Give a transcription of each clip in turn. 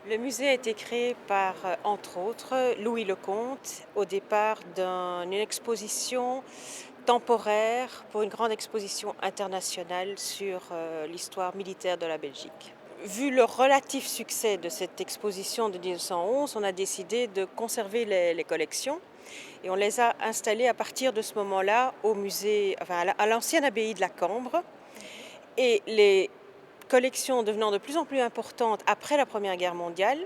Le musée a été créé par, entre autres, Louis Lecomte, au départ d'une exposition temporaire pour une grande exposition internationale sur l'histoire militaire de la Belgique. Vu le relatif succès de cette exposition de 1911, on a décidé de conserver les collections et on les a installées à partir de ce moment-là au musée, enfin à l'ancienne abbaye de la Cambre. Et les collections devenant de plus en plus importantes après la Première Guerre mondiale,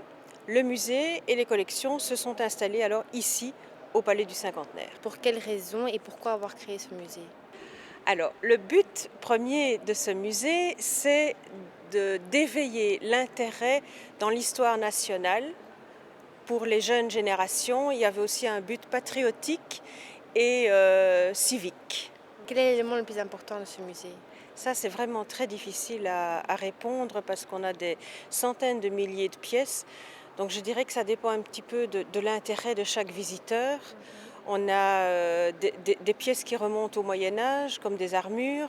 le musée et les collections se sont installés alors ici, au Palais du Cinquantenaire. Pour quelles raisons et pourquoi avoir créé ce musée? Alors, le but premier de ce musée, c'est d'éveiller l'intérêt dans l'histoire nationale pour les jeunes générations. Il y avait aussi un but patriotique et civique. Quel est l'élément le plus important de ce musée? Ça, c'est vraiment très difficile à répondre parce qu'on a des centaines de milliers de pièces. Donc je dirais que ça dépend un petit peu de l'intérêt de chaque visiteur. On a des pièces qui remontent au Moyen Âge, comme des armures,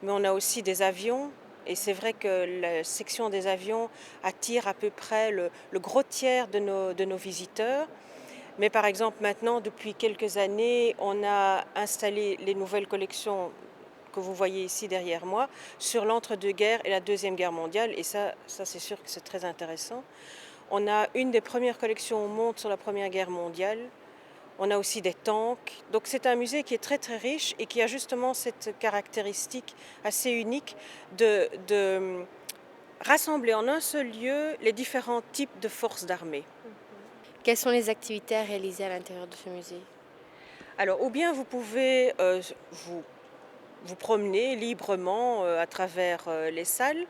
mais on a aussi des avions. Et c'est vrai que la section des avions attire à peu près le gros tiers de nos visiteurs. Mais par exemple, maintenant, depuis quelques années, on a installé les nouvelles collections que vous voyez ici derrière moi sur l'entre-deux-guerres et la Deuxième Guerre mondiale. Et ça c'est sûr que c'est très intéressant. On a une des premières collections au monde sur la Première Guerre mondiale. On a aussi des tanks. Donc c'est un musée qui est très très riche et qui a justement cette caractéristique assez unique de rassembler en un seul lieu les différents types de forces d'armée. Quelles sont les activités à réaliser à l'intérieur de ce musée? Alors, ou bien vous pouvez vous, vous promener librement à travers les salles.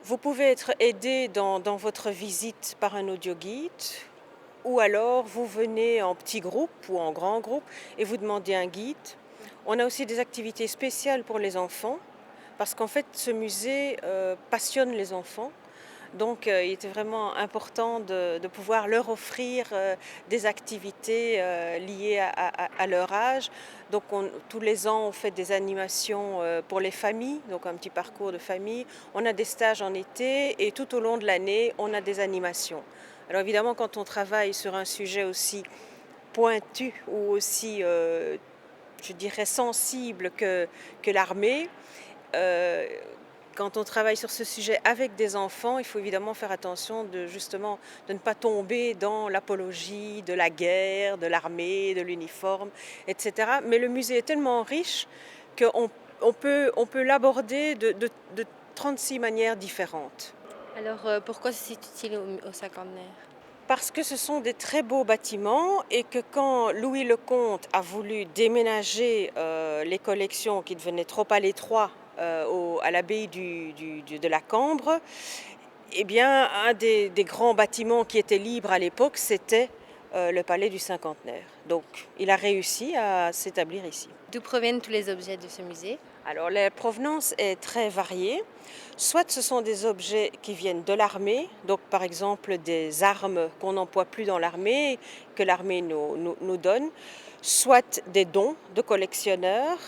Vous pouvez être aidé dans votre visite par un audioguide, ou alors vous venez en petit groupe ou en grand groupe et vous demandez un guide. On a aussi des activités spéciales pour les enfants, parce qu'en fait ce musée passionne les enfants. Donc il était vraiment important de pouvoir leur offrir des activités liées à leur âge. Donc tous les ans, on fait des animations pour les familles, donc un petit parcours de famille. On a des stages en été et tout au long de l'année, on a des animations. Alors évidemment, quand on travaille sur un sujet aussi pointu ou aussi, je dirais, sensible que l'armée, euh, quand on travaille sur ce sujet avec des enfants, il faut évidemment faire attention justement de ne pas tomber dans l'apologie de la guerre, de l'armée, de l'uniforme, etc. Mais le musée est tellement riche qu'on peut l'aborder de 36 manières différentes. Alors, pourquoi c'est utile au cinquantenaire? Parce que ce sont des très beaux bâtiments et que quand Louis Lecomte a voulu déménager les collections qui devenaient trop à l'étroit à l'abbaye de la Cambre, eh bien, un des grands bâtiments qui était libre à l'époque, c'était le palais du Cinquantenaire. Donc, il a réussi à s'établir ici. D'où proviennent tous les objets de ce musée? Alors, la provenance est très variée. Soit ce sont des objets qui viennent de l'armée, donc par exemple des armes qu'on n'emploie plus dans l'armée, que l'armée nous donne, soit des dons de collectionneurs,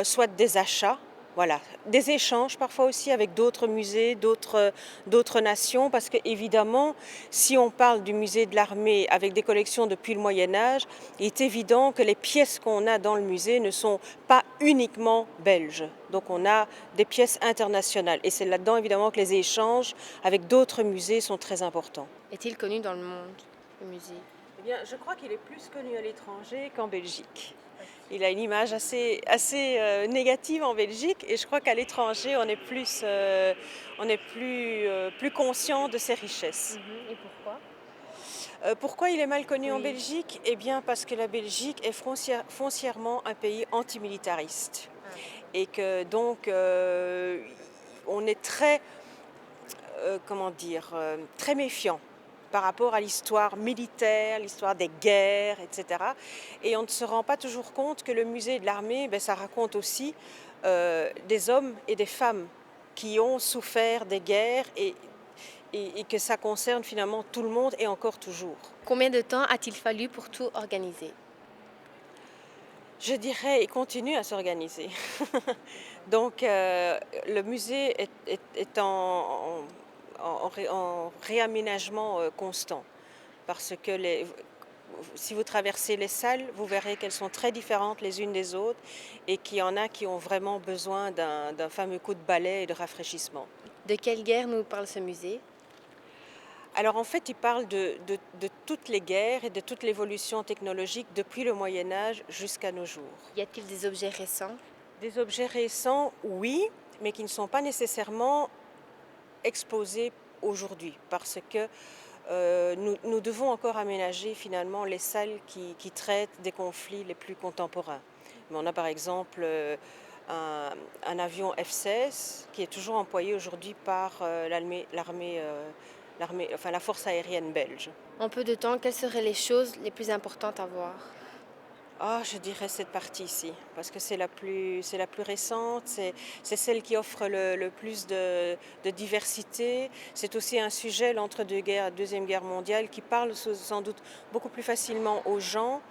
soit des achats. Voilà, des échanges parfois aussi avec d'autres musées, d'autres nations, parce que évidemment, si on parle du musée de l'armée avec des collections depuis le Moyen Âge, il est évident que les pièces qu'on a dans le musée ne sont pas uniquement belges. Donc on a des pièces internationales et c'est là-dedans évidemment que les échanges avec d'autres musées sont très importants. Est-il connu dans le monde, le musée? Eh bien, je crois qu'il est plus connu à l'étranger qu'en Belgique. Il a une image assez négative en Belgique et je crois qu'à l'étranger, plus conscient de ses richesses. Et pourquoi? Pourquoi il est mal connu en Oui. Belgique? Eh bien, parce que la Belgique est foncièrement un pays antimilitariste Ah. et que donc on est très, comment dire, très méfiant par rapport à l'histoire militaire, l'histoire des guerres, etc. Et on ne se rend pas toujours compte que le musée de l'armée, ben, ça raconte aussi des hommes et des femmes qui ont souffert des guerres et que ça concerne finalement tout le monde et encore toujours. Combien de temps a-t-il fallu pour tout organiser? Je dirais, il continue à s'organiser. Donc le musée est en réaménagement constant. Parce que si vous traversez les salles, vous verrez qu'elles sont très différentes les unes des autres et qu'il y en a qui ont vraiment besoin d'un fameux coup de balai et de rafraîchissement. De quelle guerre nous parle ce musée? Alors en fait, il parle de toutes les guerres et de toute l'évolution technologique depuis le Moyen Âge jusqu'à nos jours. Y a-t-il des objets récents? Des objets récents, oui, mais qui ne sont pas nécessairement exposés aujourd'hui parce que nous devons encore aménager finalement les salles qui traitent des conflits les plus contemporains. Mais on a par exemple un avion F-16 qui est toujours employé aujourd'hui par la force aérienne belge. En peu de temps, quelles seraient les choses les plus importantes à voir? Ah, je dirais cette partie ici, parce que c'est la plus récente, c'est celle qui offre le plus de diversité. C'est aussi un sujet, l'entre-deux-guerres, Deuxième Guerre mondiale, qui parle sans doute beaucoup plus facilement aux gens,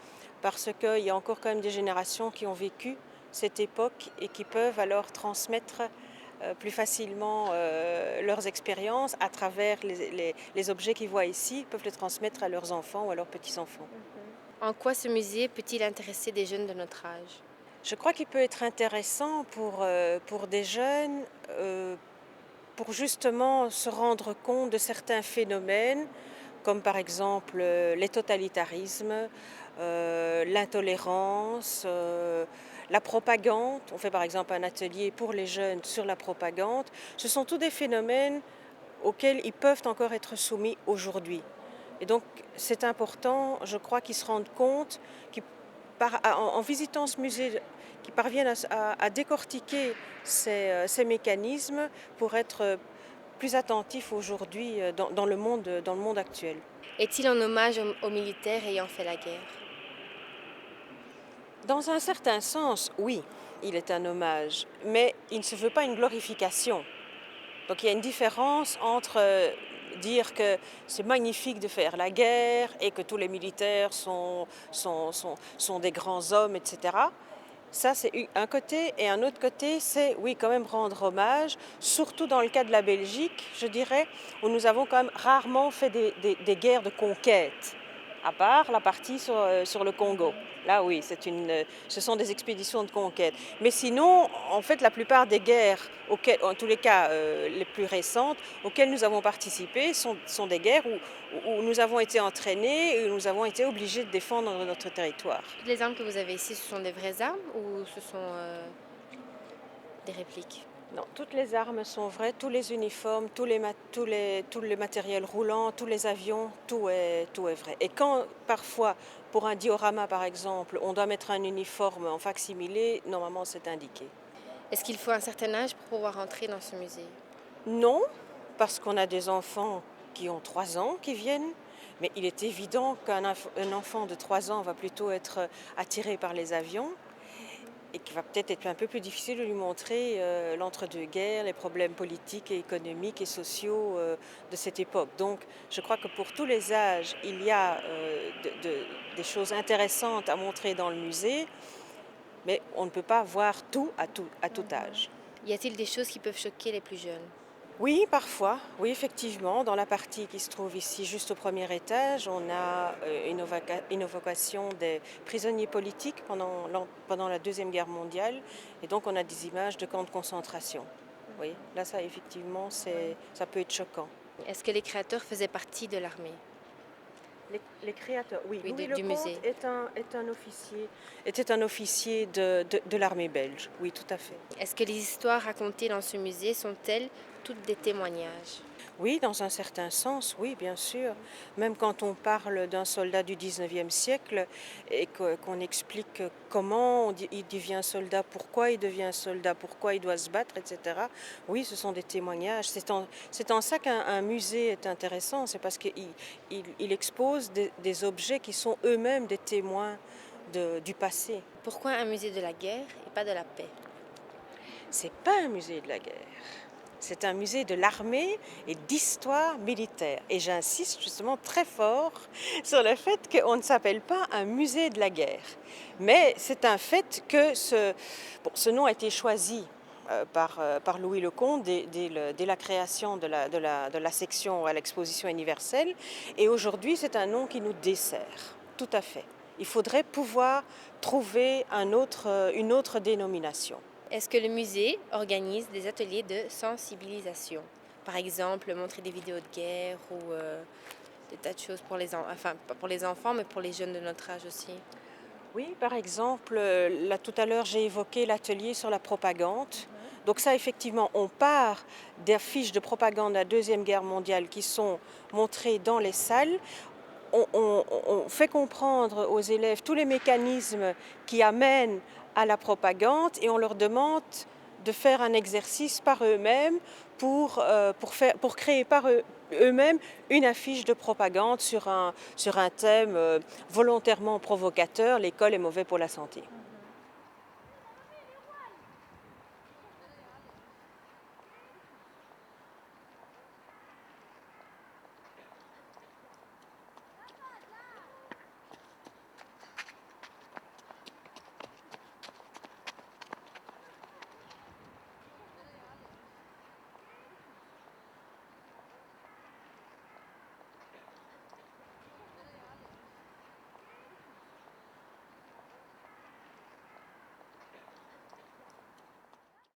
parce qu'il y a encore quand même des générations qui ont vécu cette époque et qui peuvent alors transmettre plus facilement leurs expériences à travers les objets qu'ils voient ici, peuvent les transmettre à leurs enfants ou à leurs petits-enfants. En quoi ce musée peut-il intéresser des jeunes de notre âge? Je crois qu'il peut être intéressant pour des jeunes, pour justement se rendre compte de certains phénomènes, comme par exemple les totalitarismes, l'intolérance, la propagande. On fait par exemple un atelier pour les jeunes sur la propagande. Ce sont tous des phénomènes auxquels ils peuvent encore être soumis aujourd'hui. Et donc c'est important, je crois, qu'ils se rendent compte, en visitant ce musée, qu'ils parviennent à décortiquer ces mécanismes pour être plus attentifs aujourd'hui dans le monde actuel. Est-il un hommage aux militaires ayant fait la guerre? Dans un certain sens, oui, il est un hommage, mais il ne se veut pas une glorification. Donc il y a une différence entre dire que c'est magnifique de faire la guerre et que tous les militaires sont des grands hommes, etc. Ça, c'est un côté. Et un autre côté, c'est, oui, quand même rendre hommage, surtout dans le cas de la Belgique, je dirais, où nous avons quand même rarement fait des guerres de conquête, à part la partie sur le Congo. Là, oui, ce sont des expéditions de conquête. Mais sinon, en fait, la plupart des guerres, en tous les cas les plus récentes, auxquelles nous avons participé, sont des guerres où nous avons été entraînés et où nous avons été obligés de défendre notre territoire. Toutes les armes que vous avez ici, ce sont des vraies armes ou ce sont des répliques? Non, toutes les armes sont vraies, tous les uniformes, tout le matériel roulant, tous les avions, tout est vrai. Et quand parfois, pour un diorama par exemple, on doit mettre un uniforme en fac-similé, normalement c'est indiqué. Est-ce qu'il faut un certain âge pour pouvoir entrer dans ce musée? Non, parce qu'on a des enfants qui ont 3 ans qui viennent, mais il est évident un enfant de 3 ans va plutôt être attiré par les avions et qu'il va peut-être être un peu plus difficile de lui montrer l'entre-deux-guerres, les problèmes politiques et économiques et sociaux de cette époque. Donc je crois que pour tous les âges, il y a des choses intéressantes à montrer dans le musée, mais on ne peut pas voir tout à tout âge. Y a-t-il des choses qui peuvent choquer les plus jeunes? Oui, parfois. Oui, effectivement. Dans la partie qui se trouve ici, juste au premier étage, on a une évocation des prisonniers politiques pendant la Deuxième Guerre mondiale. Et donc, on a des images de camps de concentration. Oui, là, ça, effectivement, ça peut être choquant. Est-ce que les créateurs faisaient partie de l'armée? Les créateurs, oui. Oui, Louis du Lecomte musée. était un officier de l'armée belge. Oui, tout à fait. Est-ce que les histoires racontées dans ce musée sont-elles toutes des témoignages? Oui, dans un certain sens, oui, bien sûr. Même quand on parle d'un soldat du 19e siècle et qu'on explique comment il devient soldat, pourquoi il devient soldat, pourquoi il doit se battre, etc. Oui, ce sont des témoignages. C'est en ça qu'un musée est intéressant, c'est parce qu'il expose des objets qui sont eux-mêmes des témoins du passé. Pourquoi un musée de la guerre et pas de la paix? C'est pas un musée de la guerre. C'est un musée de l'armée et d'histoire militaire. Et j'insiste justement très fort sur le fait qu'on ne s'appelle pas un musée de la guerre. Mais c'est un fait que ce nom a été choisi par Louis Lecomte dès la création de la section à l'exposition universelle. Et aujourd'hui, c'est un nom qui nous dessert, tout à fait. Il faudrait pouvoir trouver une autre dénomination. Est-ce que le musée organise des ateliers de sensibilisation? Par exemple, montrer des vidéos de guerre ou des tas de choses pour enfin, pas pour les enfants, mais pour les jeunes de notre âge aussi. Oui, par exemple, là tout à l'heure j'ai évoqué l'atelier sur la propagande. Donc ça, effectivement, on part d'affiches de propagande de la Deuxième Guerre mondiale qui sont montrées dans les salles. On fait comprendre aux élèves tous les mécanismes qui amènent à la propagande et on leur demande de faire un exercice par eux-mêmes pour créer eux-mêmes une affiche de propagande sur un thème volontairement provocateur, l'école est mauvais pour la santé.